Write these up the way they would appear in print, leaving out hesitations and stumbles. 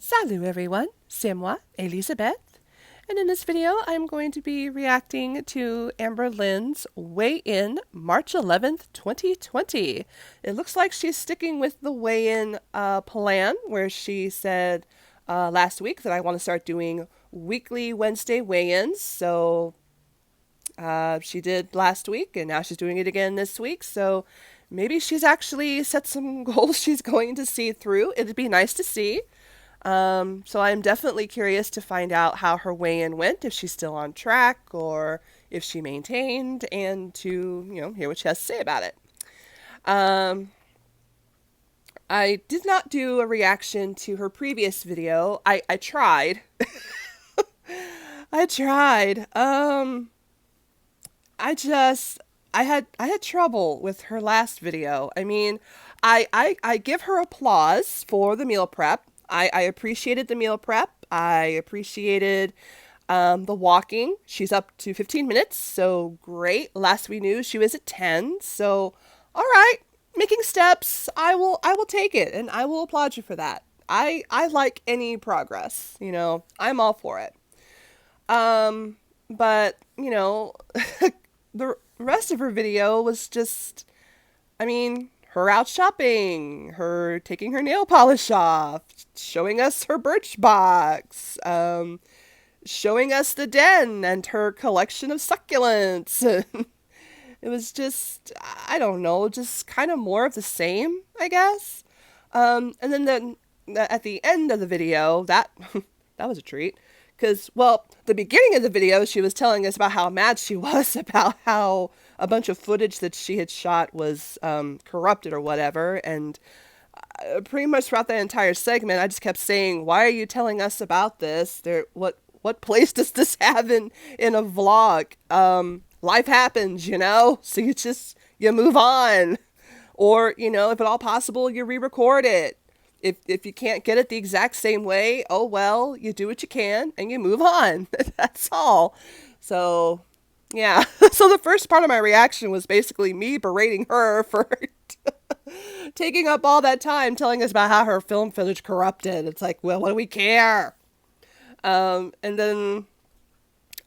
Salut everyone, c'est moi, Elisabeth, and in this video I'm going to be reacting to Amberlynn's weigh-in March 11th, 2020. It looks like she's sticking with the weigh-in plan where she said last week that I want to start doing weekly Wednesday weigh-ins, so she did last week and now she's doing it again this week, so maybe she's actually set some goals she's going to see through. It'd be nice to see. So I'm definitely curious to find out how her weigh-in went, if she's still on track or if she maintained, and to, hear what she has to say about it. Um, I did not do a reaction to her previous video. I tried. I tried. I just I had trouble with her last video. I mean, I give her applause for the meal prep. I appreciated the meal prep. I appreciated the walking. She's up to 15 minutes, so great. Last we knew, she was at 10. So, all right, making steps. I will take it, and I will applaud you for that. I like any progress. I'm all for it. But the rest of her video was just, I mean, her out shopping, her taking her nail polish off, showing us her Birchbox, showing us the den and her collection of succulents. It was just, I don't know, just kind of more of the same, I guess. And then at the end of the video, that that was a treat. Because, well, the beginning of the video, she was telling us about how mad she was about how a bunch of footage that she had shot was corrupted or whatever. And pretty much throughout that entire segment, I just kept saying, "Why are you telling us about this? What place does this have in a vlog? Life happens, so you move on, or if at all possible, you re-record it. If you can't get it the exact same way, oh well, you do what you can and you move on. That's all." So, yeah. So the first part of my reaction was basically me berating her for taking up all that time telling us about how her film footage corrupted. It's like, well, what do we care? And then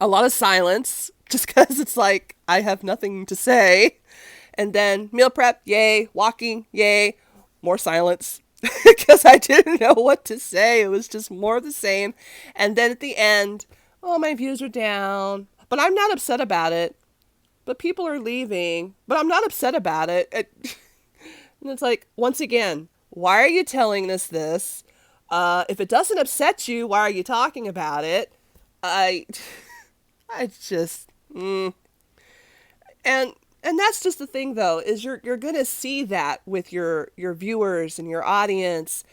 a lot of silence, just because it's like I have nothing to say. And then meal prep, yay. Walking, yay. More silence. Because I didn't know what to say. It was just more of the same. And then at the end, oh, my views are down. But I'm not upset about it. But people are leaving. But I'm not upset about it. And it's like, once again, why are you telling us this? If it doesn't upset you, why are you talking about it? I just, and that's just the thing, though, is you're gonna see that with your viewers and your audience.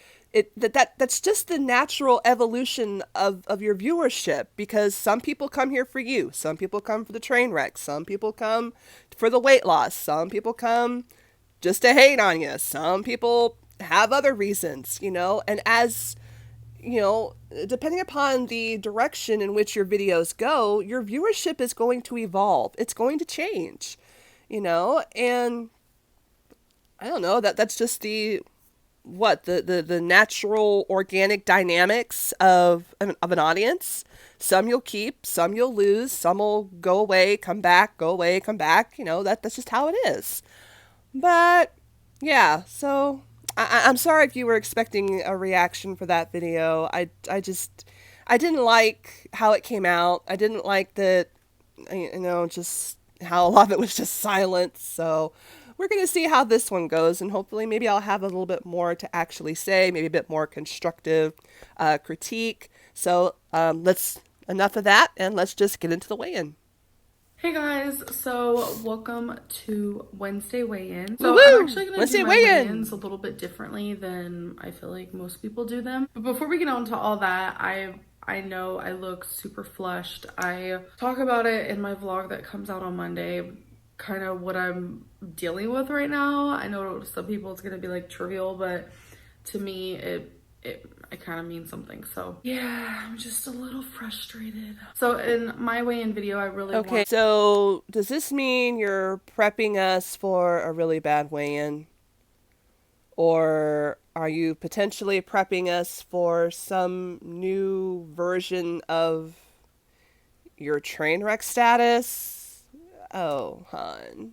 That's just the natural evolution of your viewership, because some people come here for you, some people come for the train wreck, some people come for the weight loss, some people come just to hate on you, some people have other reasons, and as depending upon the direction in which your videos go, your viewership is going to evolve. It's going to change. And I don't know, that's just the natural organic dynamics of an audience. Some you'll keep, some you'll lose, some will go away, come back, go away, come back. That's just how it is. But yeah, so I'm sorry if you were expecting a reaction for that video. I didn't like how it came out. I didn't like that, just how a lot of it was just silence. So we're going to see how this one goes, and hopefully maybe I'll have a little bit more to actually say, maybe a bit more constructive critique. So enough of that, and let's just get into the weigh-in. Hey guys, so welcome to Wednesday weigh-in. So Woo-woo! I'm actually going to do my weigh-ins a little bit differently than I feel like most people do them. But before we get on to all that, I know I look super flushed. I talk about it in my vlog that comes out on Monday, kind of what I'm dealing with right now. I know to some people it's going to be like trivial, but to me it kind of means something. So yeah, I'm just a little frustrated. So in my weigh-in video, I really Okay, so does this mean you're prepping us for a really bad weigh-in? Or Are you potentially prepping us for some new version of your train wreck status? Oh, hon.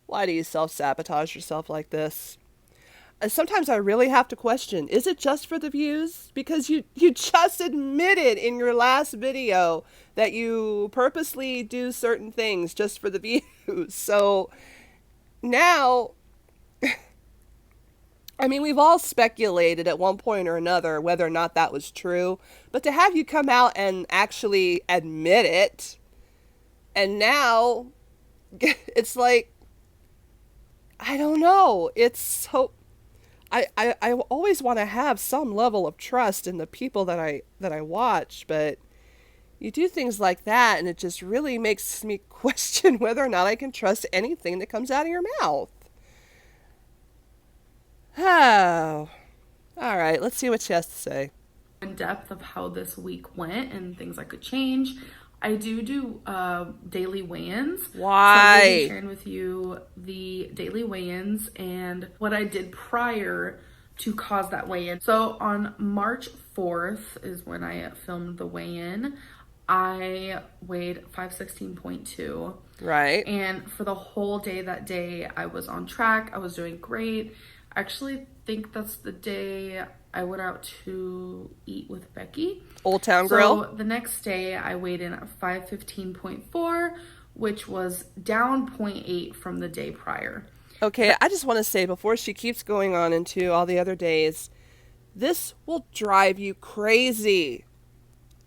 Why do you self-sabotage yourself like this? Sometimes I really have to question, is it just for the views? Because you just admitted in your last video that you purposely do certain things just for the views. So now, I mean, we've all speculated at one point or another whether or not that was true, but to have you come out and actually admit it, and now it's like, I don't know. It's so I always want to have some level of trust in the people that I watch, but you do things like that and it just really makes me question whether or not I can trust anything that comes out of your mouth. Oh. All right, let's see what she has to say. In depth of how this week went and things I could change. I do daily weigh-ins. Why? So I'll be sharing with you the daily weigh-ins and what I did prior to cause that weigh-in. So on March 4th is when I filmed the weigh-in. I weighed 516.2. Right. And for the whole day that day, I was on track. I was doing great. I actually think that's the day I went out to eat with Becky. Old Town Grill. So the next day I weighed in at 515.4, which was down 0.8 from the day prior. Okay, I just want to say before she keeps going on into all the other days, this will drive you crazy.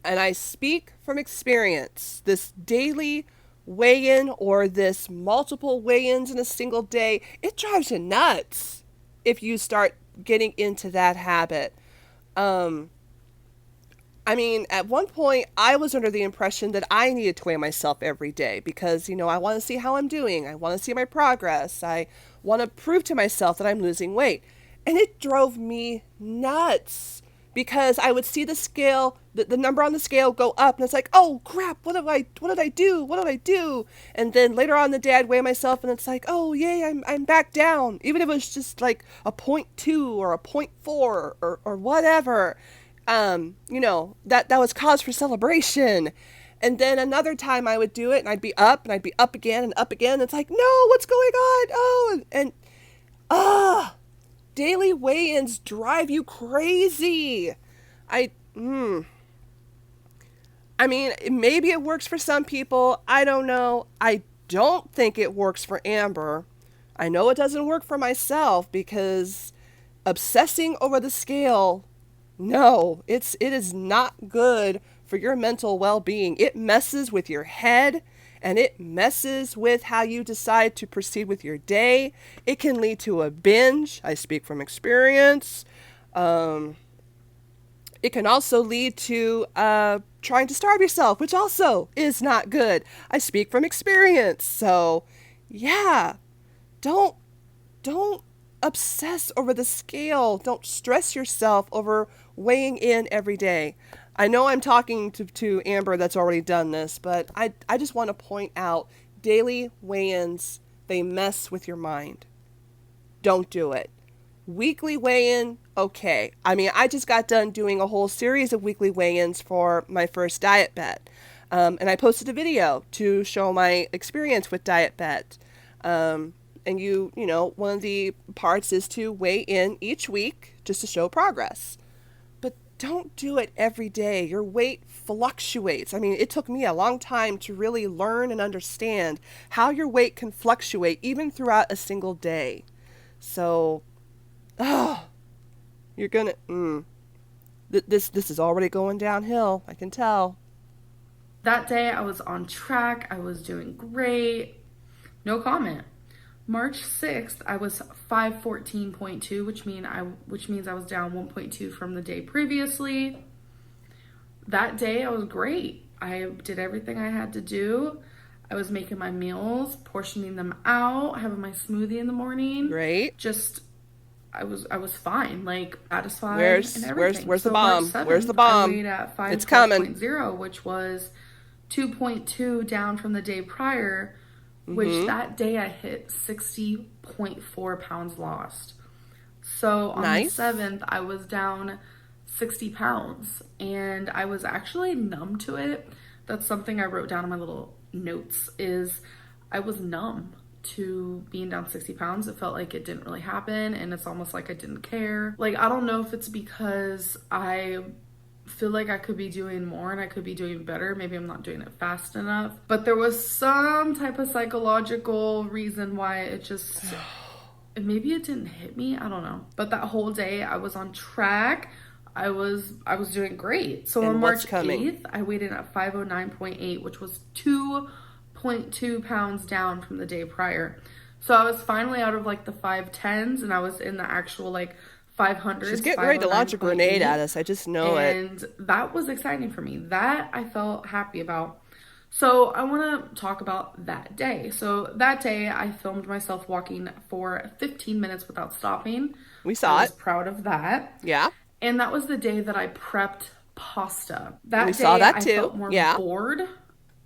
And I speak from experience. This daily weigh-in or this multiple weigh-ins in a single day, it drives you nuts if you start getting into that habit. I mean, at one point, I was under the impression that I needed to weigh myself every day because, I want to see how I'm doing. I want to see my progress. I want to prove to myself that I'm losing weight. And it drove me nuts because I would see the scale, the number on the scale go up, and it's like, oh crap, what did I do? And then later on in the day, I'd weigh myself, and it's like, oh yay, I'm back down, even if it was just like a 0.2 or a 0.4 or whatever. That was cause for celebration. And then another time I would do it, and I'd be up, and I'd be up again and up again. And it's like, no, what's going on? Oh, daily weigh-ins drive you crazy. I mean, maybe it works for some people. I don't know. I don't think it works for Amber. I know it doesn't work for myself because obsessing over the scale, no, it is not good for your mental well-being. It messes with your head and it messes with how you decide to proceed with your day. It can lead to a binge. I speak from experience. It can also lead to trying to starve yourself, which also is not good. I speak from experience. So, yeah, don't obsess over the scale. Don't stress yourself over weighing in every day. I know I'm talking to Amber that's already done this, but I just want to point out daily weigh-ins, they mess with your mind. Don't do it. Weekly weigh-in, okay. I mean, I just got done doing a whole series of weekly weigh-ins for my first diet bet. And I posted a video to show my experience with diet bet. And one of the parts is to weigh in each week just to show progress. But don't do it every day. Your weight fluctuates. I mean, it took me a long time to really learn and understand how your weight can fluctuate even throughout a single day. So, you're gonna, this is already going downhill. I can tell. That day I was on track. I was doing great. No comment. March 6th, I was 514.2, which means I was down 1.2 from the day previously. That day I was great. I did everything I had to do. I was making my meals, portioning them out, having my smoothie in the morning. Great. I was fine, like satisfied and everything. Where's the So bomb? March 7th, Where's the bomb? I weighed at 5.0, It's coming. which was 2.2 down from the day prior. Which that day I hit 60.4 pounds lost. So on the Nice. 7th, I was down 60 pounds and I was actually numb to it. That's something I wrote down in my little notes is I was numb to being down 60 pounds. It felt like it didn't really happen and it's almost like I didn't care. Like, I don't know if it's because I feel like I could be doing more and I could be doing better. Maybe I'm not doing it fast enough. But there was some type of psychological reason why it just maybe it didn't hit me. I don't know. But that whole day I was on track. I was doing great. So on And what's March coming? 8th, I weighed in at 509.8, which was 2.2 pounds down from the day prior. So I was finally out of like the 510s and I was in the actual like She's 500s, getting ready to launch a grenade at 509.8. us. I just know it. And that was exciting for me. That I felt happy about. So I want to talk about that day. So that day I filmed myself walking for 15 minutes without stopping. We I saw was it. proud of that. Yeah. And that was the day that I prepped pasta. We That saw day that I too. felt more Yeah. bored.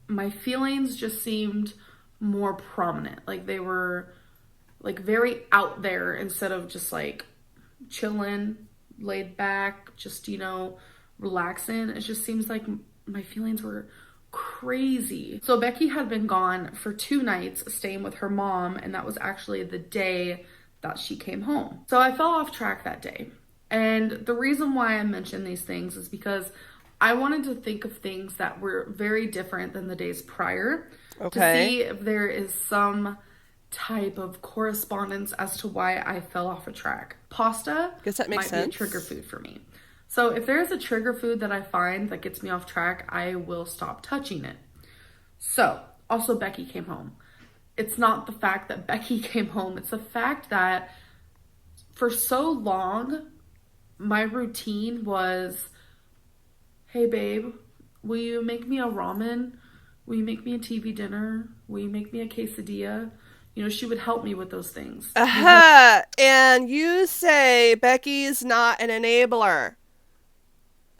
My feelings just seemed more prominent. Like they were like very out there instead of just like chilling, laid back, just, relaxing. It just seems like my feelings were crazy. So Becky had been gone for 2 nights staying with her mom, and that was actually the day that she came home. So I fell off track that day. And the reason why I mention these things is because I wanted to think of things that were very different than the days prior to Okay. see if there is some type of correspondence as to why I fell off a track. Pasta Guess that makes might be a trigger sense. food for me. So if there is a trigger food that I find that gets me off track, I will stop touching it. So also Becky came home. It's not the fact that Becky came home, it's the fact that for so long, my routine was, hey babe, will you make me a ramen? Will you make me a TV dinner? Will you make me a quesadilla? She would help me with those things. Aha! And you say Becky's not an enabler.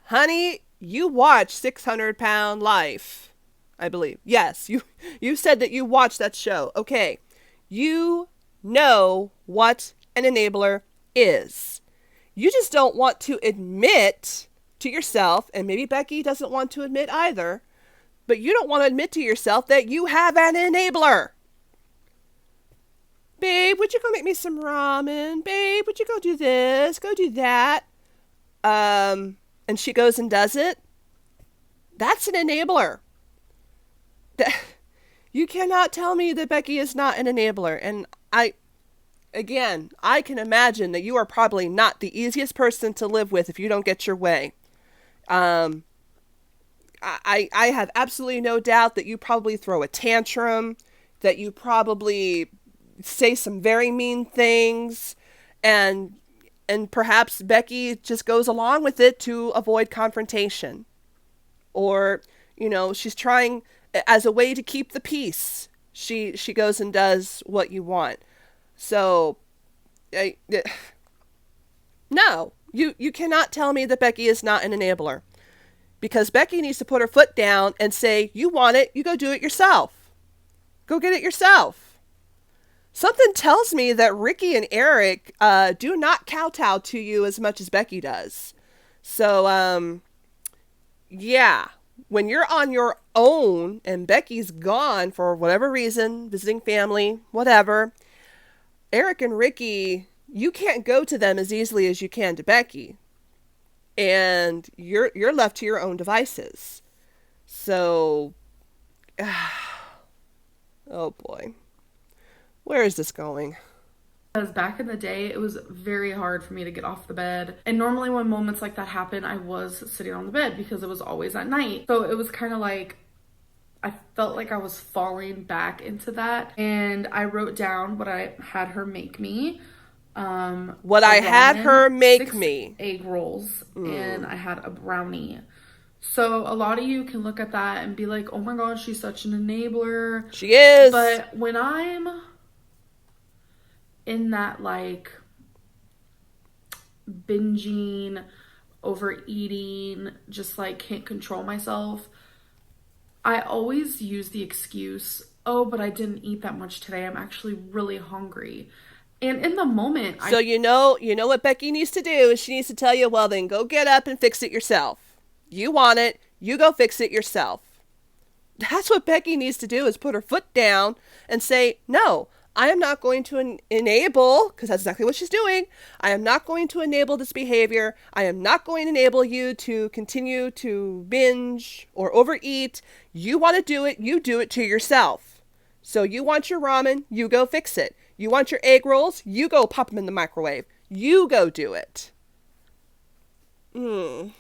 Honey, you watch 600-Pound Life, I believe. Yes, you said that you watched that show. Okay. You know what an enabler is. You just don't want to admit to yourself, and maybe Becky doesn't want to admit either, but you don't want to admit to yourself that you have an enabler. Babe, would you go make me some ramen? Babe, would you go do this? Go do that? And she goes and does it. That's an enabler. You cannot tell me that Becky is not an enabler. And again, I can imagine that you are probably not the easiest person to live with if you don't get your way. Um, I have absolutely no doubt that you probably throw a tantrum, that you probably say some very mean things, and perhaps Becky just goes along with it to avoid confrontation. Or, she's trying as a way to keep the peace. She goes and does what you want. So, no, you cannot tell me that Becky is not an enabler. Because Becky needs to put her foot down and say, you want it, you go do it yourself. Go get it yourself. Something tells me that Ricky and Eric do not kowtow to you as much as Becky does. So, yeah, when you're on your own and Becky's gone for whatever reason, visiting family, whatever, Eric and Ricky, you can't go to them as easily as you can to Becky. And you're left to your own devices. So, oh boy. Where is this going? Because back in the day, it was very hard for me to get off the bed. And normally when moments like that happen, I was sitting on the bed because it was always at night. So it was kind of like, I felt like I was falling back into that. And I wrote down what I had her make me. What I had ramen, her make 6 me. egg rolls, and I had a brownie. So a lot of you can look at that and be like, oh my gosh, she's such an enabler. She is. But when I'm in that like binging, overeating, just like can't control myself, I always use the excuse, oh, but I didn't eat that much today. I'm actually really hungry. And in the moment, I So you know what Becky needs to do is she needs to tell you, well then go get up and fix it yourself. You want it, you go fix it yourself. That's what Becky needs to do is put her foot down and say, no, I am not going to enable, because that's exactly what she's doing. I am not going to enable this behavior. I am not going to enable you to continue to binge or overeat. You want to do it, you do it to yourself. So you want your ramen, you go fix it. You want your egg rolls, you go pop them in the microwave. You go do it. Mm.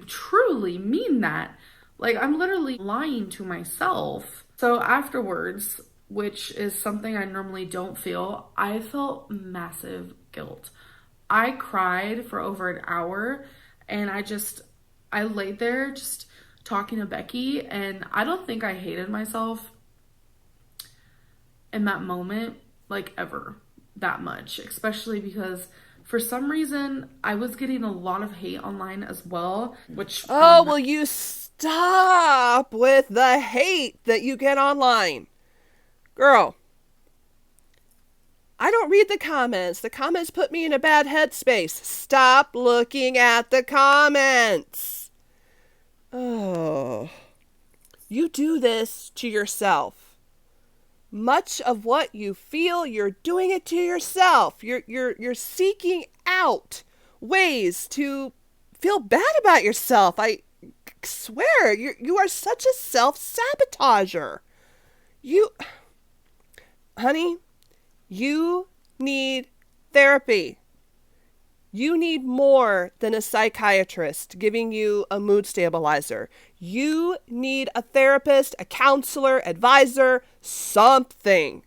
truly mean that. Like, I'm literally lying to myself. So afterwards, which is something I normally don't feel, I felt massive guilt. I cried for over an hour and I laid there just talking to Becky, and I don't think I hated myself in that moment, like, ever that much, especially because for some reason I was getting a lot of hate online as well, which Oh, will you stop with the hate that you get online? Girl, I don't read the comments. The comments put me in a bad headspace. Stop looking at the comments. Oh, you do this to yourself. Much of what you feel, you're doing it to yourself. You're seeking out ways to feel bad about yourself. I swear, you are such a self-sabotager. You, honey, you need therapy. You need more than a psychiatrist giving you a mood stabilizer. You need a therapist, a counselor, advisor, something.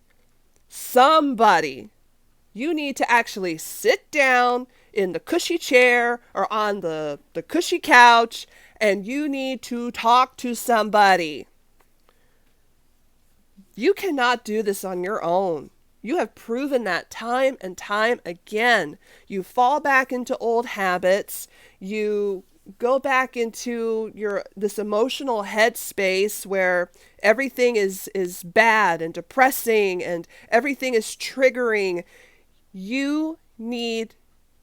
Somebody. You need to actually sit down in the cushy chair or on the cushy couch, and you need to talk to somebody. You cannot do this on your own. You have proven that time and time again. You fall back into old habits. You go back into this emotional headspace where everything is bad and depressing and everything is triggering. You need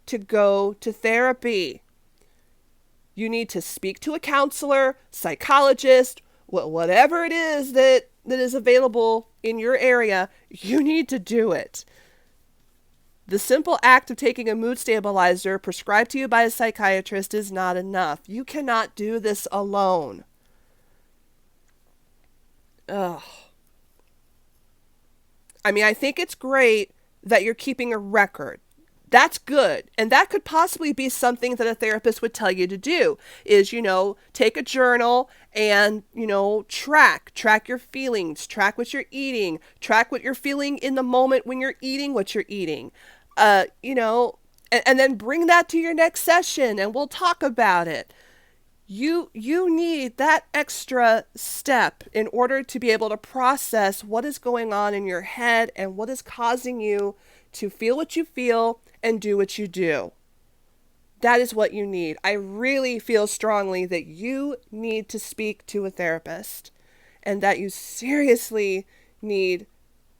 to go to therapy. You need to speak to a counselor, psychologist, whatever it is that is available in your area. You need to do it. The simple act of taking a mood stabilizer prescribed to you by a psychiatrist is not enough. You cannot do this alone. Ugh. I mean, I think it's great that you're keeping a record. That's good. And that could possibly be something that a therapist would tell you to do is, take a journal and, track your feelings, track what you're eating, track what you're feeling in the moment when you're eating what you're eating, and then bring that to your next session and we'll talk about it. You need that extra step in order to be able to process what is going on in your head and what is causing you to feel what you feel and do what you do. That is what you need. I really feel strongly that you need to speak to a therapist and that you seriously need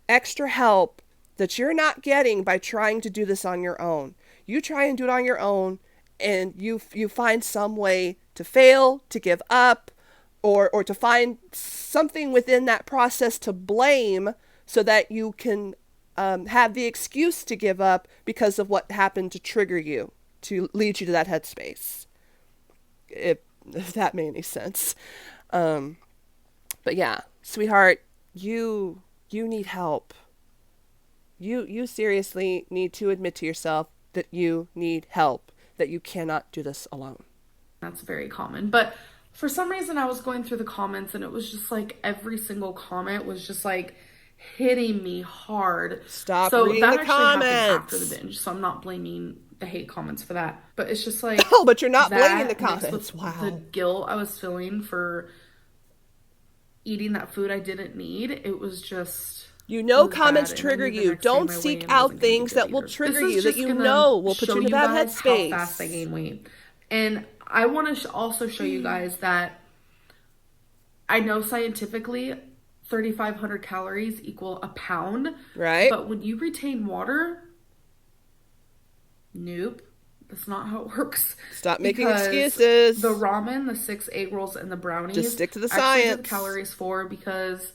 extra help that you're not getting by trying to do this on your own. You try and do it on your own and you find some way to fail, to give up, or to find something within that process to blame so that you can have the excuse to give up because of what happened to trigger you, to lead you to that headspace. If that made any sense. But yeah, sweetheart, you need help. You seriously need to admit to yourself that you need help, that you cannot do this alone. That's very common. But for some reason, I was going through the comments and it was just like every single comment was just like hitting me hard. Stop reading the comments. Happened after the binge, so I'm not blaming the hate comments for that. But it's just like, oh, but you're not blaming the comments. Wow. The guilt I was feeling for eating that food I didn't need, it was just. Comments trigger you. Don't seek out things that will trigger you, that will put you in a bad headspace. How fast I gain weight. And I want to also show you guys that I know scientifically 3,500 calories equal a pound. Right. But when you retain water, nope. That's not how it works. Stop making Because the excuses. ramen, the 6 egg rolls, and the Just brownies, stick to the I actually did science. calories for because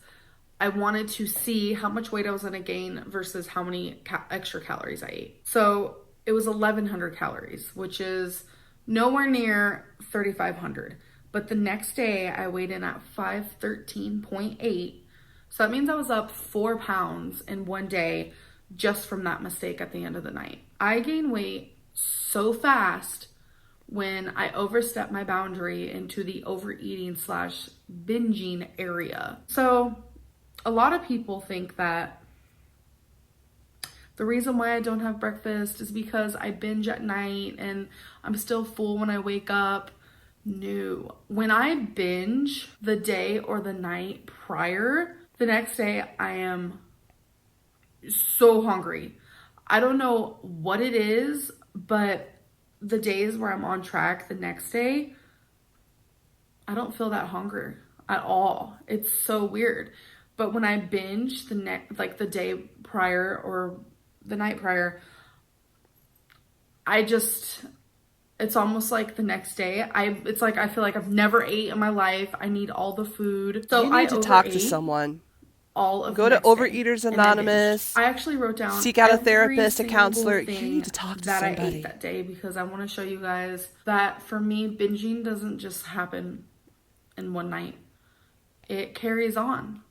I wanted to see how much weight I was going to gain versus how many extra calories I ate. So it was 1,100 calories, which is nowhere near 3,500. But the next day I weighed in at 513.8. So that means I was up 4 pounds in one day just from that mistake at the end of the night. I gained weight so fast when I overstepped my boundary into the overeating slash binging area. So a lot of people think that the reason why I don't have breakfast is because I binge at night and I'm still full when I wake up. No. When I binge the day or the night prior, the next day I am so hungry. I don't know what it is, but the days where I'm on track the next day, I don't feel that hunger at all. It's so weird. But when I binge the day prior or the night prior, it's almost like the next day. It's like I feel like I've never ate in my life. I need all the food. So You I need to talk to overate someone. all of Go the to next day, Overeaters and I binged. Anonymous. I actually wrote down Seek out a every therapist, a single counselor. You need thing to talk to that I ate somebody. that day because I want to show you guys that for me, binging doesn't just happen in one night. It carries on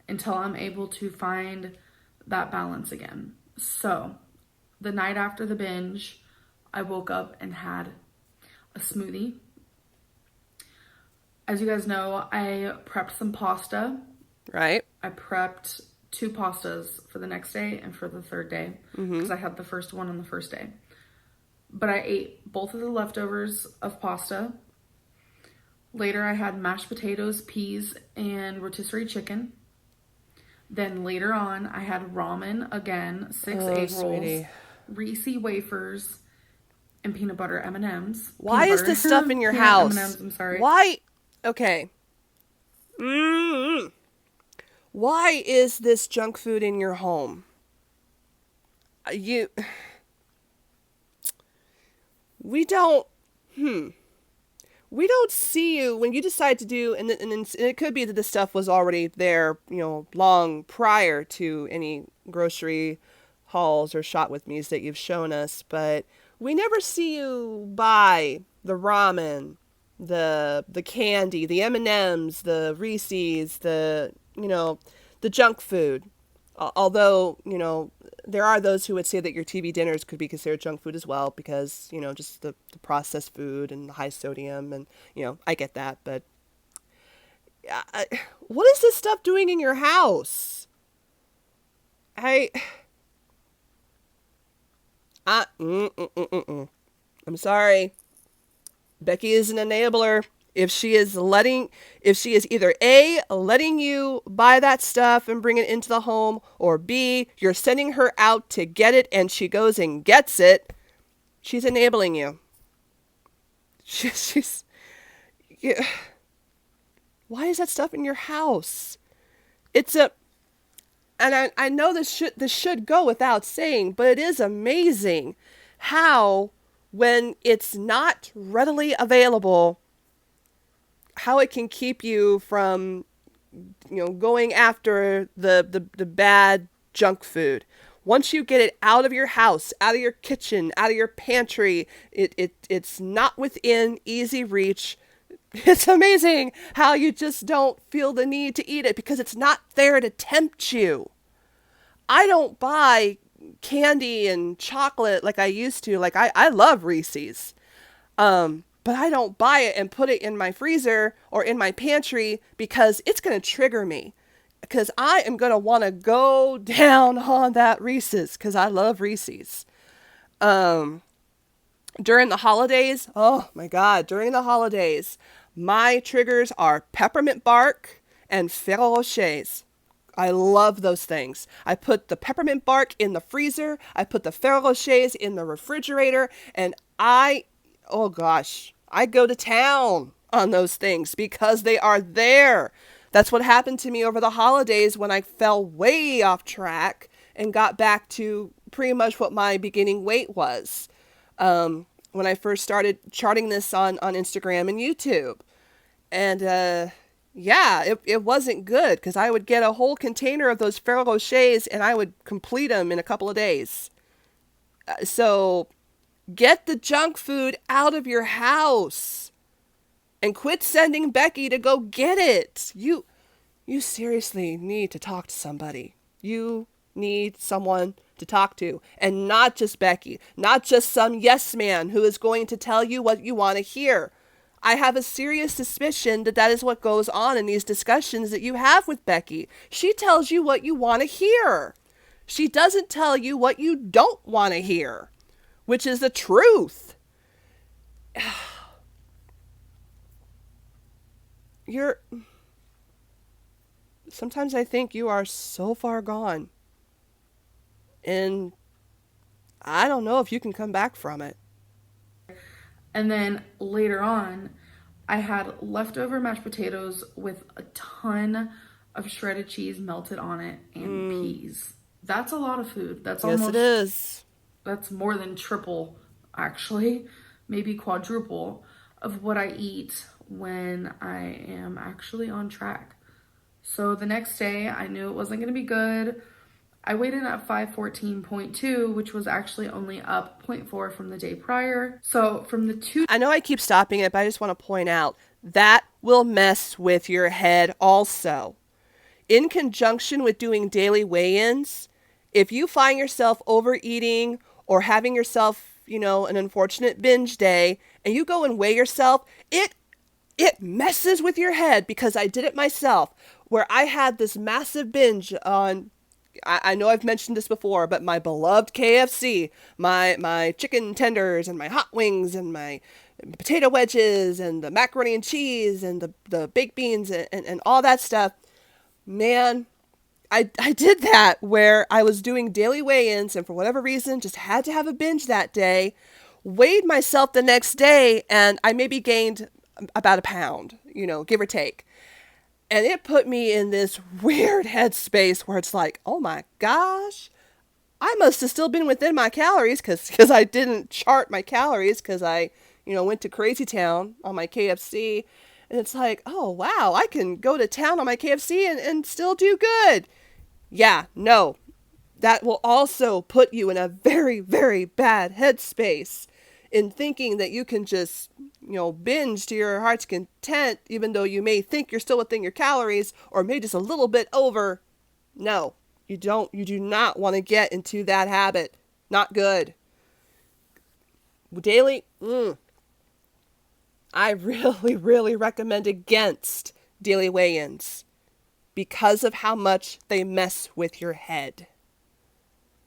until I'm able to find that balance again. So, the night after the binge, I woke up and had a smoothie. As you guys know, I prepped some pasta. Right. I prepped 2 pastas for the next day and for the third day because I had the first one on the first day. But I ate both of the leftovers of pasta. Later, I had mashed potatoes, peas, and rotisserie chicken. Then later on, I had ramen again, 6 egg rolls, sweetie. Reese wafers, and peanut butter M&Ms. Why is this stuff in your peanut house? M&Ms, I'm sorry. Why? Okay. Why is this junk food in your home? We don't, we don't see you when you decide to do, and it could be that this stuff was already there, long prior to any grocery hauls or shot with me's that you've shown us, but we never see you buy the ramen, the candy, the M&Ms, the Reese's, the junk food. Although, there are those who would say that your TV dinners could be considered junk food as well because, just the processed food and the high sodium and, I get that. But what is this stuff doing in your house? I'm sorry. Becky is an enabler. If she is either A, letting you buy that stuff and bring it into the home, or B, you're sending her out to get it and she goes and gets it, she's enabling you. Yeah. Why is that stuff in your house? And I know this should go without saying, but it is amazing how when it's not readily available, how it can keep you from, going after the bad junk food. Once you get it out of your house, out of your kitchen, out of your pantry, it's not within easy reach. It's amazing how you just don't feel the need to eat it because it's not there to tempt you. I don't buy candy and chocolate like I used to. Like I love Reese's. But I don't buy it and put it in my freezer or in my pantry because it's going to trigger me. Because I am going to want to go down on that Reese's because I love Reese's. During the holidays, oh my God, during the holidays, my triggers are peppermint bark and Ferrero Rochers. I love those things. I put the peppermint bark in the freezer. I put the Ferrero Rochers in the refrigerator. And oh gosh, I go to town on those things because they are there. That's what happened to me over the holidays when I fell way off track and got back to pretty much what my beginning weight was. When I first started charting this on Instagram and YouTube. And yeah, it wasn't good because I would get a whole container of those Ferrero Rochers and I would complete them in a couple of days. So get the junk food out of your house and quit sending Becky to go get it. You seriously need to talk to somebody. You need someone to talk to, and not just Becky, not just some yes man who is going to tell you what you want to hear. I have a serious suspicion that that is what goes on in these discussions that you have with Becky. She tells you what you want to hear. She doesn't tell you what you don't want to hear, which is the truth. Sometimes I think you are so far gone. And I don't know if you can come back from it. And then later on, I had leftover mashed potatoes with a ton of shredded cheese melted on it and peas. That's a lot of food. That's Yes, it is. That's more than triple, actually, maybe quadruple of what I eat when I am actually on track. So the next day, I knew it wasn't going to be good. I weighed in at 514.2, which was actually only up 0.4 from the day prior. So from the two... I know I keep stopping it, but I just want to point out that will mess with your head also. In conjunction with doing daily weigh-ins, if you find yourself overeating or having yourself, an unfortunate binge day, and you go and weigh yourself, it messes with your head, because I did it myself, where I had this massive binge on... I know I've mentioned this before, but my beloved KFC, my chicken tenders and my hot wings and my potato wedges and the macaroni and cheese and the baked beans and all that stuff. Man, I did that where I was doing daily weigh-ins and for whatever reason just had to have a binge that day, weighed myself the next day, and I maybe gained about a pound, give or take. And it put me in this weird headspace where it's like, oh my gosh, I must have still been within my calories because I didn't chart my calories because I, went to crazy town on my KFC. And it's like, oh wow, I can go to town on my KFC and still do good. Yeah, no, that will also put you in a very, very bad headspace in thinking that you can just, binge to your heart's content, even though you may think you're still within your calories or maybe just a little bit over. No, you do not want to get into that habit. Not good. Daily, I really, really recommend against daily weigh-ins because of how much they mess with your head.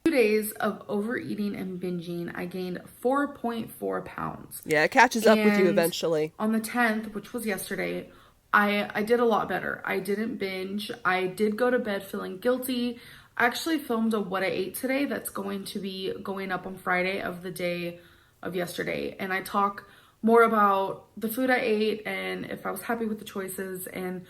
2 days of overeating and binging, I gained 4.4 pounds. Yeah, it catches up with you eventually. On the 10th, which was yesterday, I did a lot better. I didn't binge. I did go to bed feeling guilty. I actually filmed a what I ate today that's going to be going up on Friday of the day of yesterday. And I talk more about the food I ate and if I was happy with the choices and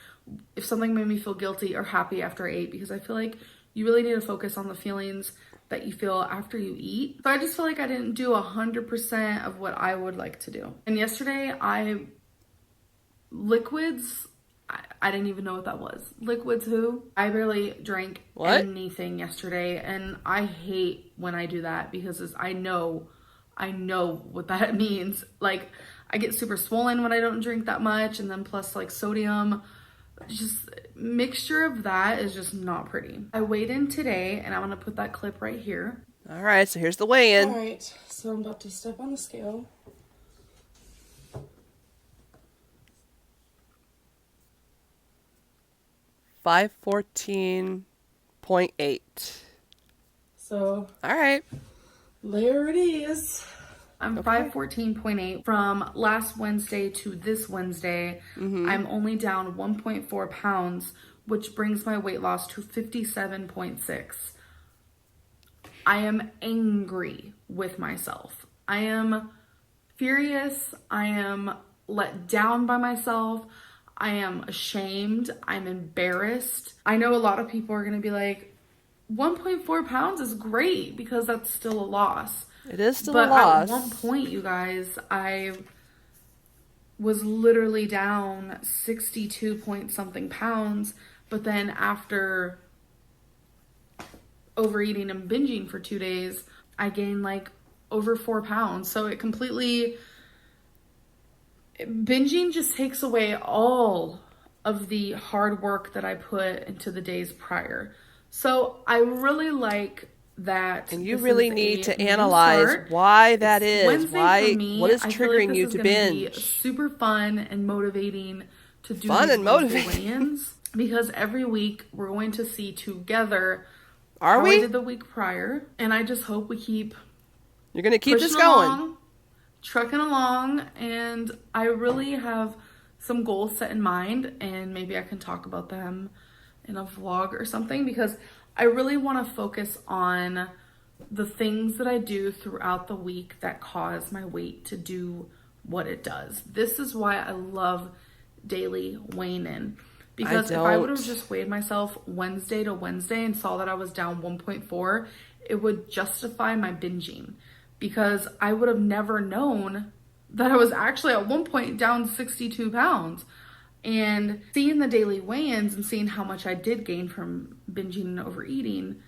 if something made me feel guilty or happy after I ate, because I feel like you really need to focus on the feelings that you feel after you eat. So I just feel like I didn't do 100% of what I would like to do. And yesterday, liquids, I didn't even know what that was. Liquids who? I barely drank anything yesterday, and I hate when I do that because I know what that means. Like, I get super swollen when I don't drink that much, and then plus like sodium. Just mixture of that is just not pretty. I weighed in today and I'm gonna put that clip right here. All right, so here's the weigh-in. All right, so I'm about to step on the scale. 514.8. So all right, there it is. I'm okay. 514.8 from last Wednesday to this Wednesday. I'm only down 1.4 pounds, which brings my weight loss to 57.6. I am angry with myself. I am furious. I am let down by myself. I am ashamed. I'm embarrassed. I know a lot of people are going to be like, 1.4 pounds is great because that's still a loss. It is still a But at loss. one point, you guys, I was literally down 62 point something pounds. But then after overeating and binging for 2 days, I gained like over 4 pounds. So it completely, binging just takes away all of the hard work that I put into the days prior. So I really like that. And you really need to analyze why that is. Wednesday for me, what is I feel like triggering this you is to gonna binge? be super fun and motivating to do Fun these and Wednesday motivating. weigh-ins, because every week we're going to see together Are how I we? did the week prior, and I just hope we keep You're going to keep this pushing going. along, trucking along, and I really have some goals set in mind, and maybe I can talk about them in a vlog or something, because I really want to focus on the things that I do throughout the week that cause my weight to do what it does. This is why I love daily weighing in. Because if I would have just weighed myself Wednesday to Wednesday and saw that I was down 1.4, it would justify my binging. Because I would have never known that I was actually at one point down 62 pounds. And seeing the daily weigh-ins and seeing how much I did gain from binging and overeating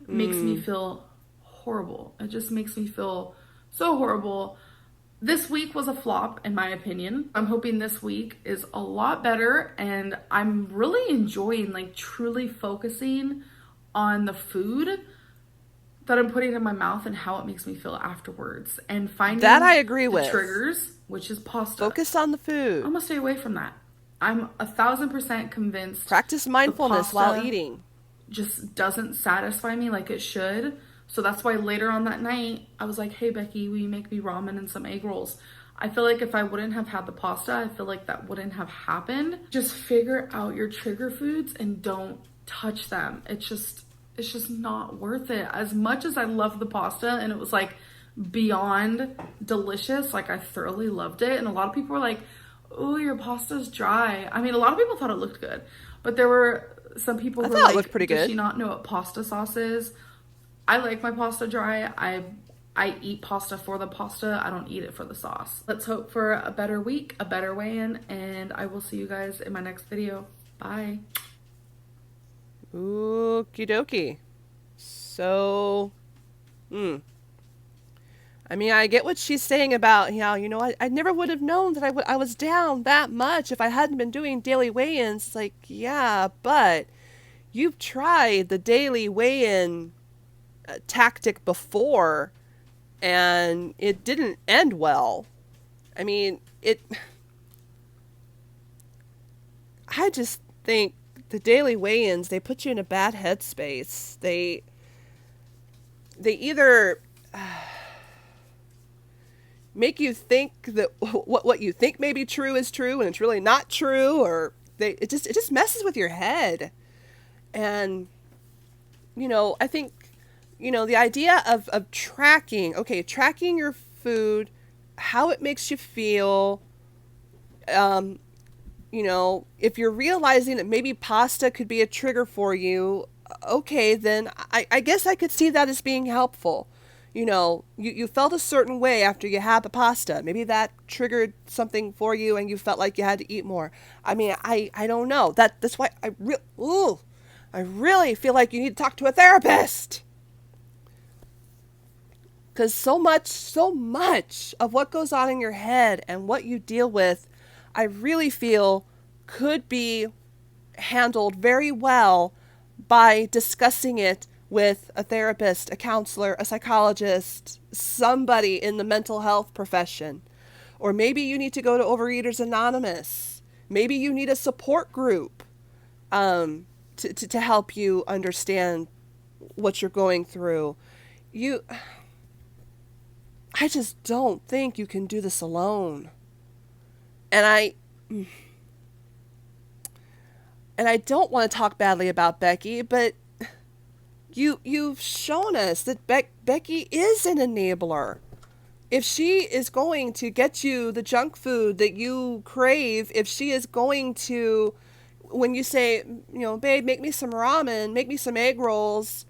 makes me feel horrible. It just makes me feel so horrible. This week was a flop, in my opinion. I'm hoping this week is a lot better, and I'm really enjoying like truly focusing on the food that I'm putting in my mouth and how it makes me feel afterwards, and finding That I agree the with. triggers, which is pasta. Focus on the food. I'm gonna stay away from that. I'm 1,000% convinced. Practice mindfulness while eating. Just doesn't satisfy me like it should. So that's why later on that night, I was like, hey, Becky, will you make me ramen and some egg rolls? I feel like if I wouldn't have had the pasta, I feel like that wouldn't have happened. Just figure out your trigger foods and don't touch them. It's just not worth it. As much as I love the pasta and it was like beyond delicious, like I thoroughly loved it. And a lot of people were like, oh, your pasta's dry. I mean, a lot of people thought it looked good, but there were some people who were like, it looked pretty good. Does she not know what pasta sauce is? I like my pasta dry. I eat pasta for the pasta. I don't eat it for the sauce. Let's hope for a better week, a better weigh-in, and I will see you guys in my next video. Bye. Okie dokie. So, I mean, I get what she's saying about how, I never would have known that I was down that much if I hadn't been doing daily weigh-ins. Like, yeah, but you've tried the daily weigh-in tactic before, and it didn't end well. I mean, I just think the daily weigh-ins, they put you in a bad headspace. They either make you think that what you think may be true is true and it's really not true, or it just messes with your head. And I think the idea of tracking your food, how it makes you feel, if you're realizing that maybe pasta could be a trigger for you, okay, then I guess I could see that as being helpful. You felt a certain way after you had the pasta. Maybe that triggered something for you and you felt like you had to eat more. I mean, I don't know. That's why I really feel like you need to talk to a therapist. Because so much of what goes on in your head and what you deal with, I really feel could be handled very well by discussing it with a therapist, a counselor, a psychologist, somebody in the mental health profession. Or maybe you need to go to Overeaters Anonymous. Maybe you need a support group to help you understand what you're going through. I just don't think you can do this alone. And I don't want to talk badly about Becky, but you've shown us that Becky is an enabler. if she is going to get you the junk food that you crave, if she is going to, when you say, babe, make me some ramen, make me some egg rolls,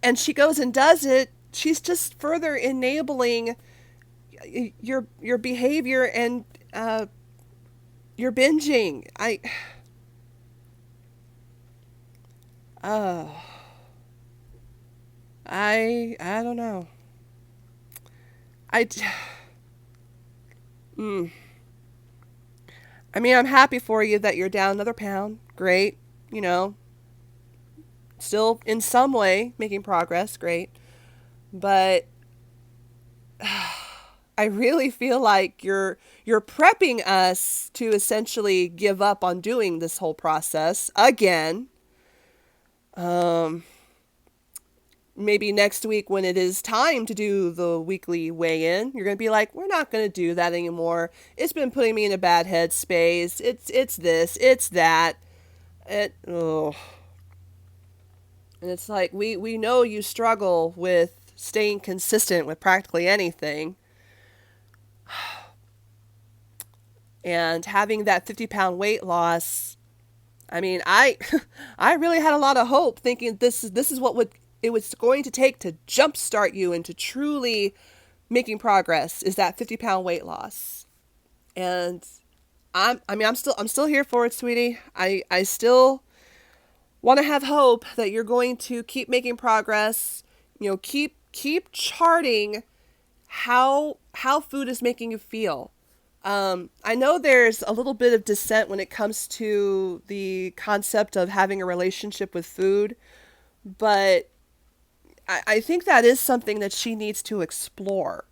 and she goes and does it, she's just further enabling your behavior and your binging. Uh, I don't know. I, mm. I mean, I'm happy for you that you're down another pound. Great. You know, still in some way making progress. Great. But I really feel like you're prepping us to essentially give up on doing this whole process again. Um, Maybe next week when it is time to do the weekly weigh-in, you're going to be like, we're not going to do that anymore. It's been putting me in a bad headspace. It's this, it's that. Oh. And it's like, we know you struggle with staying consistent with practically anything. And having that 50-pound weight loss, I mean, I really had a lot of hope thinking this is what it was going to take to jumpstart you into truly making progress, is that 50-pound weight loss. And I'm still here for it, sweetie. I still want to have hope that you're going to keep making progress. Keep charting how food is making you feel. I know there's a little bit of dissent when it comes to the concept of having a relationship with food, but I think that is something that she needs to explore,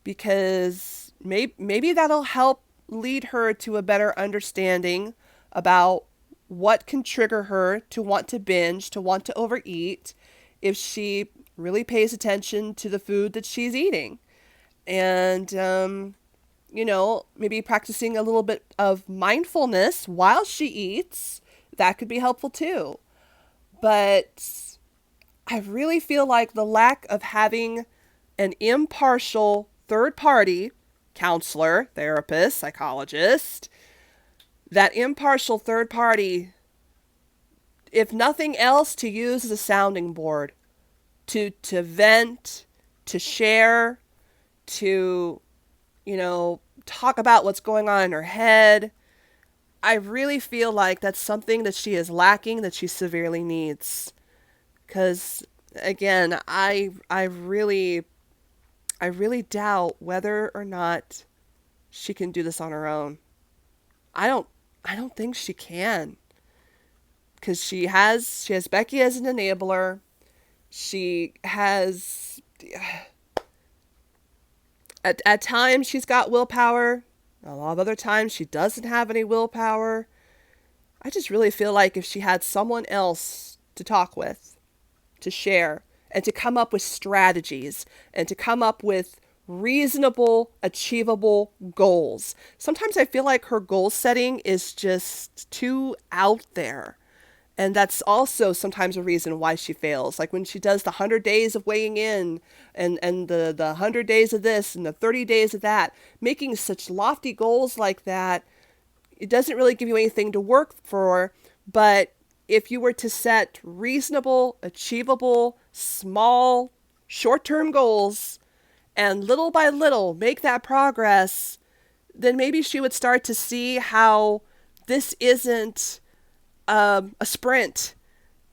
because maybe that'll help lead her to a better understanding about what can trigger her to want to binge, to want to overeat, if she really pays attention to the food that she's eating. And, maybe practicing a little bit of mindfulness while she eats, that could be helpful too. But I really feel like the lack of having an impartial third party, counselor, therapist, psychologist, that impartial third party, if nothing else, to use as a sounding board, to vent, to share, to, talk about what's going on in her head. I really feel like that's something that she is lacking, that she severely needs. Because, again, I really doubt whether or not she can do this on her own. I don't think she can. Because she has Becky as an enabler. She has, at times she's got willpower. A lot of other times she doesn't have any willpower. I just really feel like if she had someone else to talk with, to share, and to come up with strategies, and to come up with reasonable, achievable goals. Sometimes I feel like her goal setting is just too out there. And that's also sometimes a reason why she fails. Like when she does the 100 days of weighing in, and the 100 days of this and the 30 days of that, making such lofty goals like that, it doesn't really give you anything to work for. But if you were to set reasonable, achievable, small, short-term goals, and little by little make that progress, then maybe she would start to see how this isn't a sprint.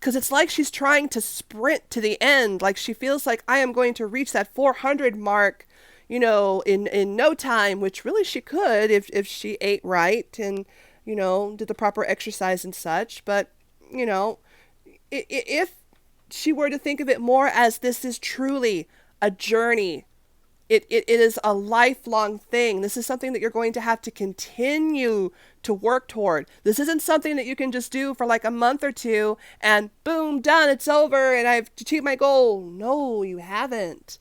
Because it's like she's trying to sprint to the end. Like she feels like, I am going to reach that 400 mark, in no time, which really she could if she ate right and, did the proper exercise and such. But, if she were to think of it more as this is truly a journey, it is a lifelong thing. This is something that you're going to have to continue to work toward. This isn't something that you can just do for like a month or two and boom, done, it's over and I've achieved my goal. No, you haven't.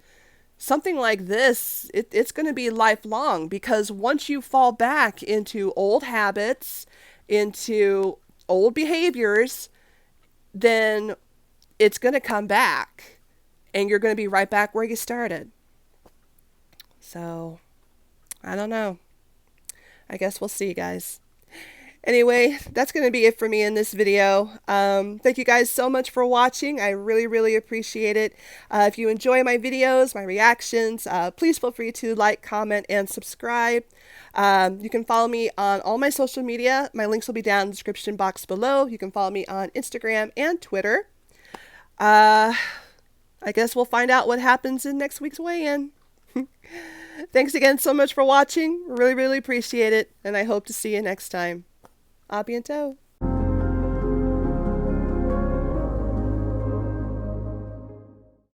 Something like this, it's going to be lifelong, because once you fall back into old habits, into old behaviors, then it's going to come back and you're going to be right back where you started. So, I don't know. I guess we'll see, guys. Anyway, that's going to be it for me in this video. Thank you guys so much for watching. I really, really appreciate it. If you enjoy my videos, my reactions, please feel free to like, comment, and subscribe. You can follow me on all my social media. My links will be down in the description box below. You can follow me on Instagram and Twitter. I guess we'll find out what happens in next week's weigh-in. Thanks again so much for watching. Really, really appreciate it. And I hope to see you next time. A bientôt.